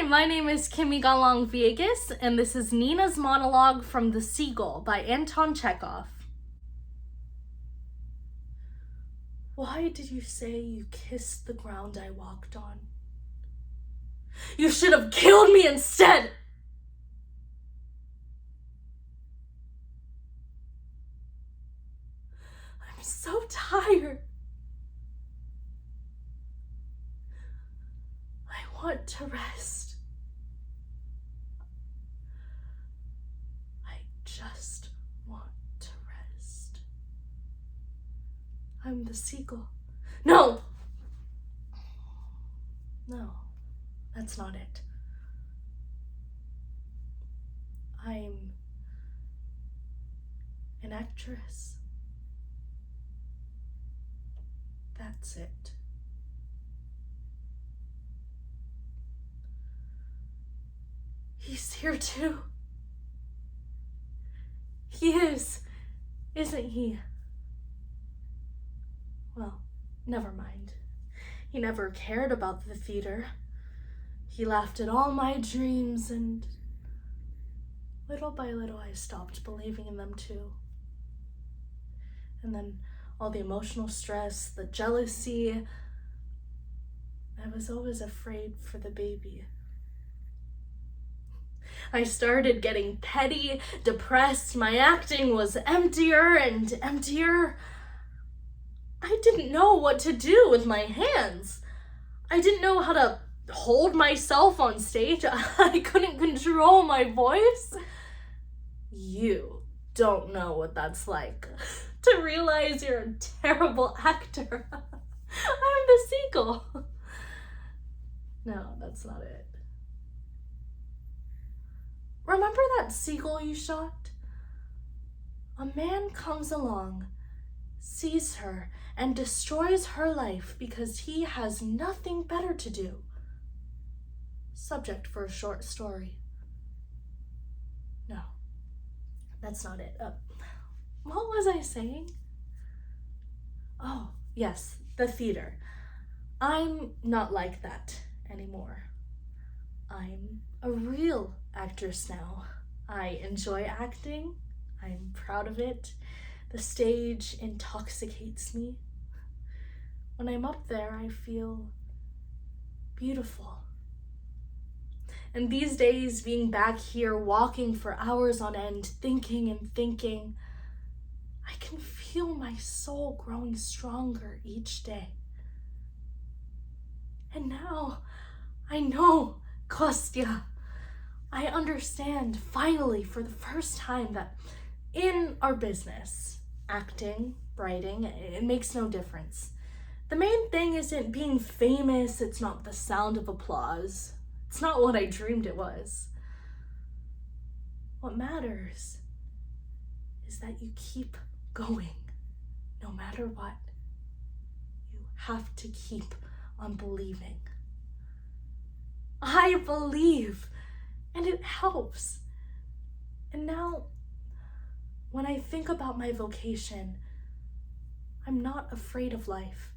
my name is Kimmy Galang Viegas, and this is Nina's monologue from The Seagull by Anton Chekhov. Why did you say you kissed the ground I walked on? You should have killed me instead! I'm so tired. I want to rest. I just want to rest. I'm the seagull. No! No, that's not it. I'm an actress. That's it. He's here too. He is, isn't he? Well, never mind. He never cared about the theater. He laughed at all my dreams, and little by little I stopped believing in them too. And then all the emotional stress, the jealousy, I was always afraid for the baby. I started getting petty, depressed, my acting was emptier and emptier. I didn't know what to do with my hands. I didn't know how to hold myself on stage. I couldn't control my voice. You don't know what that's like. To realize you're a terrible actor. I'm the seagull. No, that's not it. Remember that seagull you shot? A man comes along, sees her, and destroys her life because he has nothing better to do. Subject for a short story. No, that's not it. What was I saying? Oh, yes, the theater. I'm not like that anymore. I'm a real actress now. I enjoy acting. I'm proud of it. The stage intoxicates me. When I'm up there, I feel beautiful. And these days, being back here, walking for hours on end, thinking and thinking, I can feel my soul growing stronger each day. And now, I know, Kostya, I understand finally for the first time that in our business, acting, writing, it makes no difference. The main thing isn't being famous, it's not the sound of applause. It's not what I dreamed it was. What matters is that you keep going, no matter what. You have to keep on believing. I believe, and it helps. And now, when I think about my vocation, I'm not afraid of life.